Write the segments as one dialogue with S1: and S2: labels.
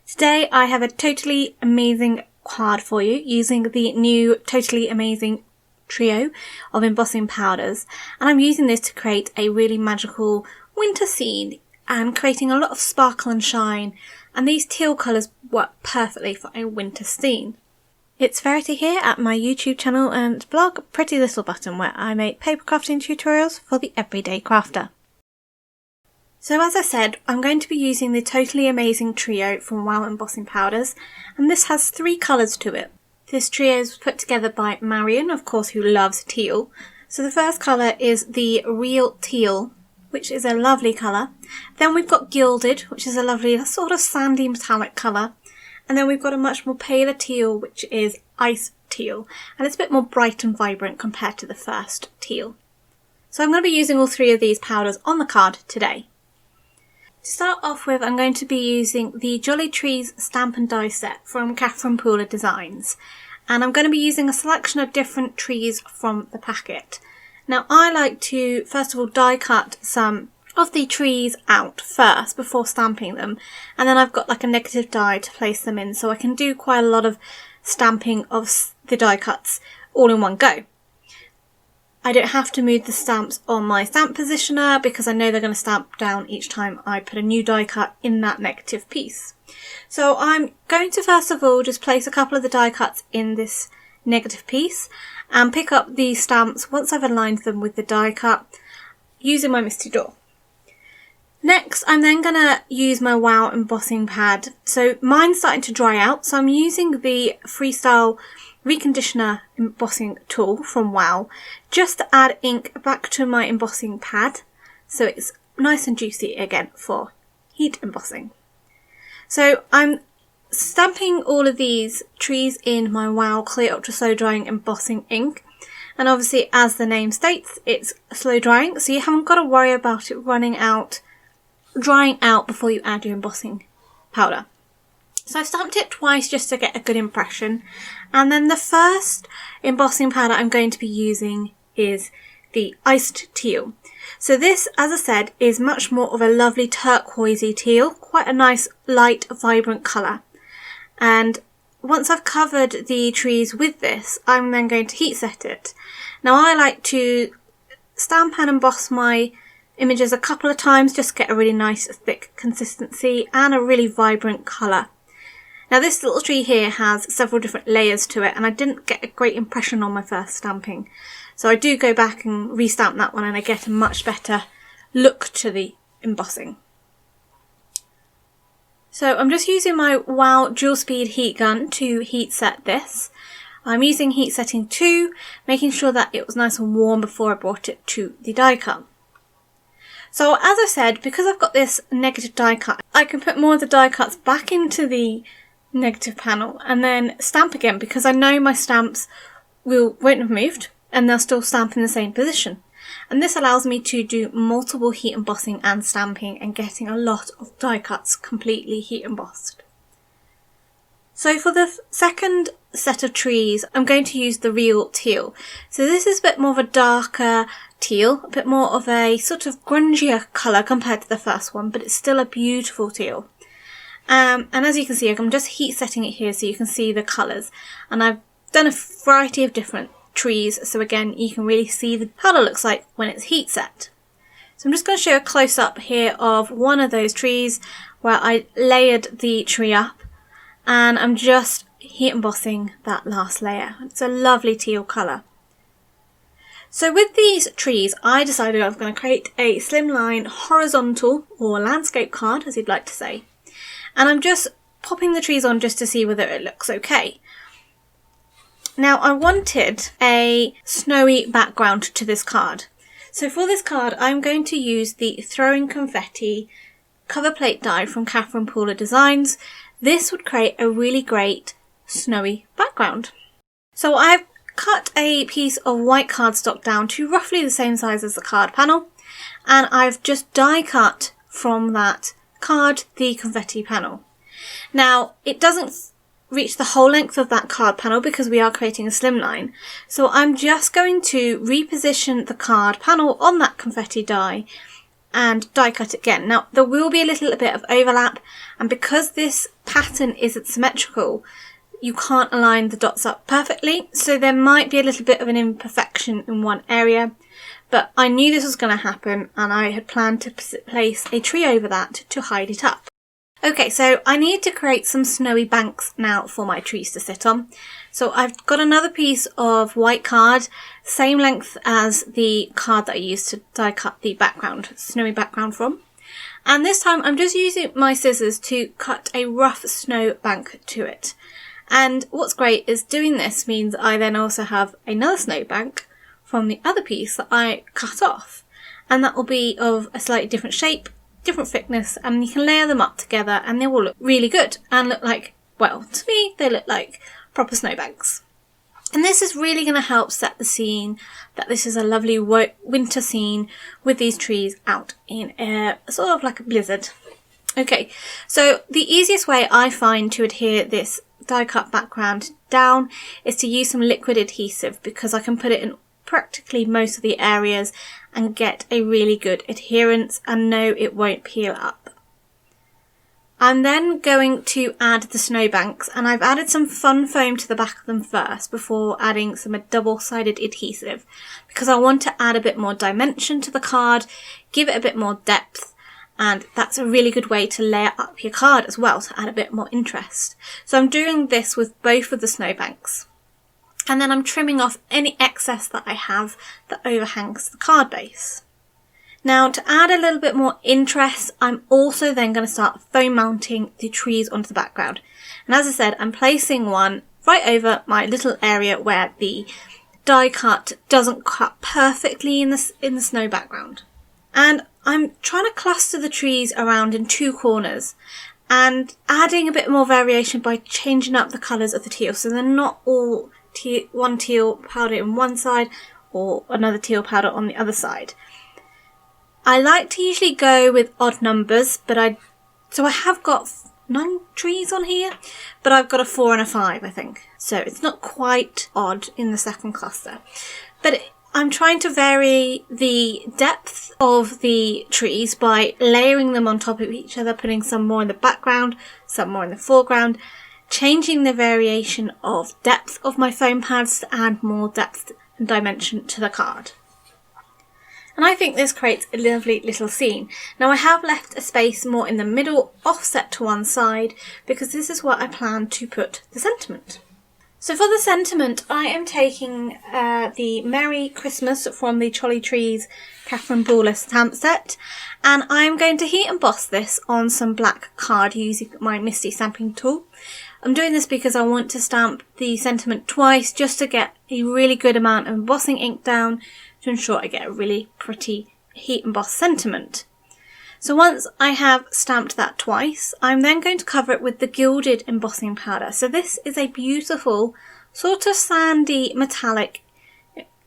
S1: Today I have a totally amazing card for you using the new Totally Amazing Trio of embossing powders, and I'm using this to create a really magical winter scene and creating a lot of sparkle and shine, and these teal colours work perfectly for a winter scene. It's Verity here at my YouTube channel and blog Pretty Little Button, where I make paper crafting tutorials for the everyday crafter. So as I said, I'm going to be using the Totally Amazing Trio from Wow Embossing Powders, and this has 3 colours to it. This trio is put together by Marion, of course, who loves teal. So the first colour is the Real Teal, which is a lovely colour. Then we've got Gilded, which is a lovely sort of sandy metallic colour. And then we've got a much more paler teal, which is Ice Teal, and it's a bit more bright and vibrant compared to the first teal. So I'm going to be using all 3 of these powders on the card today. To start off with, I'm going to be using the Jolly Trees Stamp and Die set from Catherine Pooler Designs, and I'm going to be using a selection of different trees from the packet. Now I like to first of all die cut some of the trees out first before stamping them, and then I've got like a negative die to place them in, so I can do quite a lot of stamping of the die cuts all in one go. I don't have to move the stamps on my stamp positioner because I know they're going to stamp down each time I put a new die cut in that negative piece. So I'm going to first of all just place a couple of the die cuts in this negative piece and pick up the stamps once I've aligned them with the die cut using my Misty Door. Next, I'm then going to use my Wow embossing pad. So mine's starting to dry out, so I'm using the Freestyle Reconditioner embossing tool from Wow just to add ink back to my embossing pad so it's nice and juicy again for heat embossing. So I'm stamping all of these trees in my Wow Clear Ultra Slow Drying Embossing ink, and obviously as the name states it's slow drying, so you haven't got to worry about it drying out before you add your embossing powder. So I've stamped it twice just to get a good impression, and then the first embossing powder I'm going to be using is the Iced Teal. So this, as I said, is much more of a lovely turquoisey teal, quite a nice light vibrant colour. And once I've covered the trees with this, I'm then going to heat set it. Now I like to stamp and emboss my images a couple of times just to get a really nice thick consistency and a really vibrant colour. Now this little tree here has several different layers to it, and I didn't get a great impression on my first stamping. So I do go back and restamp that one and I get a much better look to the embossing. So I'm just using my Wow dual speed heat gun to heat set this. I'm using heat setting 2, making sure that it was nice and warm before I brought it to the die cut. So as I said, because I've got this negative die cut, I can put more of the die cuts back into the negative panel and then stamp again because I know my stamps won't have moved and they'll still stamp in the same position. And this allows me to do multiple heat embossing and stamping and getting a lot of die cuts completely heat embossed. So for the second set of trees, I'm going to use the Real Teal. So this is a bit more of a darker teal, a bit more of a sort of grungier colour compared to the first one, but it's still a beautiful teal. And as you can see, I'm just heat setting it here so you can see the colours. And I've done a variety of different trees, so again you can really see how it looks like when it's heat set. So I'm just going to show a close up here of one of those trees where I layered the tree up, and I'm just heat embossing that last layer. It's a lovely teal colour. So with these trees, I decided I was going to create a slimline horizontal or landscape card, as you'd like to say. And I'm just popping the trees on just to see whether it looks okay. Now I wanted a snowy background to this card. So for this card I'm going to use the Throwing Confetti cover plate die from Catherine Pooler Designs. This would create a really great snowy background. So I've cut a piece of white cardstock down to roughly the same size as the card panel, and I've just die cut from that card the confetti panel. Now it doesn't reach the whole length of that card panel because we are creating a slimline, so I'm just going to reposition the card panel on that confetti die and die cut it again. Now there will be a little bit of overlap, and because this pattern isn't symmetrical. You can't align the dots up perfectly, so there might be a little bit of an imperfection in one area, but I knew this was going to happen and I had planned to place a tree over that to hide it up. Okay, so I need to create some snowy banks now for my trees to sit on. So I've got another piece of white card, same length as the card that I used to die cut the background, snowy background from. And this time I'm just using my scissors to cut a rough snow bank to it. And what's great is doing this means I then also have another snow bank from the other piece that I cut off. And that will be of a slightly different shape, different thickness, and you can layer them up together and they will look really good and look like, well, to me, they look like proper snowbanks. And this is really going to help set the scene that this is a lovely winter scene with these trees out in a sort of like a blizzard. Okay, so the easiest way I find to adhere this die cut background down is to use some liquid adhesive, because I can put it in practically most of the areas and get a really good adherence and know it won't peel up. I'm then going to add the snowbanks, and I've added some fun foam to the back of them first before adding some double-sided adhesive, because I want to add a bit more dimension to the card, give it a bit more depth, and that's a really good way to layer up your card as well to add a bit more interest. So I'm doing this with both of the snowbanks. And then I'm trimming off any excess that I have that overhangs the card base. Now, to add a little bit more interest, I'm also then going to start foam mounting the trees onto the background. And as I said, I'm placing one right over my little area where the die cut doesn't cut perfectly in the snow background. And I'm trying to cluster the trees around in two corners and adding a bit more variation by changing up the colours of the teal, so they're not all one teal powder in one side or another teal powder on the other side. I like to usually go with odd numbers, so I have got 9 trees on here, but I've got a 4 and a 5, I think. So it's not quite odd in the second cluster. But I'm trying to vary the depth of the trees by layering them on top of each other, putting some more in the background, some more in the foreground, changing the variation of depth of my foam pads to add more depth and dimension to the card. And I think this creates a lovely little scene. Now I have left a space more in the middle, offset to one side, because this is where I plan to put the sentiment. So for the sentiment, I am taking the Merry Christmas from the Trolley Trees Catherine Buller stamp set, and I'm going to heat emboss this on some black card using my Misty stamping tool. I'm doing this because I want to stamp the sentiment twice just to get a really good amount of embossing ink down to ensure I get a really pretty heat embossed sentiment. So once I have stamped that twice, I'm then going to cover it with the gilded embossing powder. So this is a beautiful sort of sandy metallic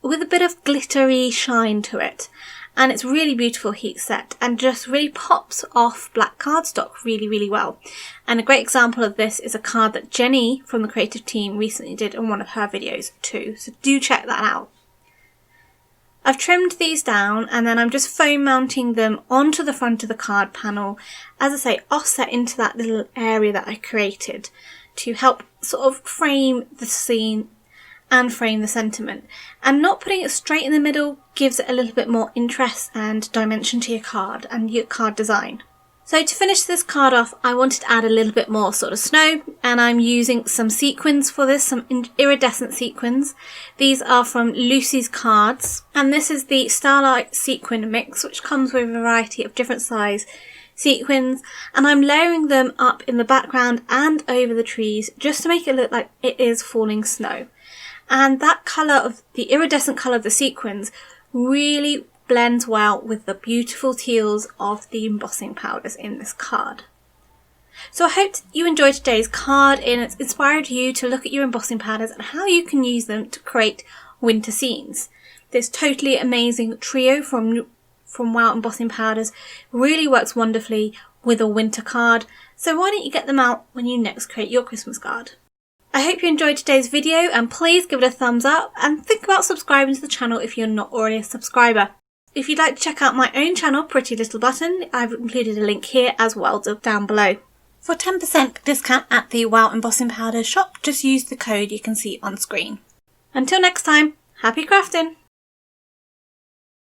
S1: with a bit of glittery shine to it. And it's really beautiful heat set and just really pops off black cardstock really, really well. And a great example of this is a card that Jenny from the creative team recently did in one of her videos too. So do check that out. I've trimmed these down and then I'm just foam mounting them onto the front of the card panel, as I say, offset into that little area that I created to help sort of frame the scene and frame the sentiment. And not putting it straight in the middle gives it a little bit more interest and dimension to your card and your card design. So to finish this card off, I wanted to add a little bit more sort of snow, and I'm using some sequins for this, some iridescent sequins. These are from Lucy's Cards, and this is the Starlight Sequin Mix, which comes with a variety of different size sequins, and I'm layering them up in the background and over the trees just to make it look like it is falling snow. And that colour of the iridescent colour of the sequins really blends well with the beautiful teals of the embossing powders in this card. So I hope you enjoyed today's card and it's inspired you to look at your embossing powders and how you can use them to create winter scenes. This Totally Amazing Trio from Wow Embossing Powders really works wonderfully with a winter card, so why don't you get them out when you next create your Christmas card. I hope you enjoyed today's video and please give it a thumbs up and think about subscribing to the channel if you're not already a subscriber. If you'd like to check out my own channel, Pretty Little Button, I've included a link here as well down below. For 10% discount at the Wow Embossing Powders shop, just use the code you can see on screen. Until next time, happy crafting!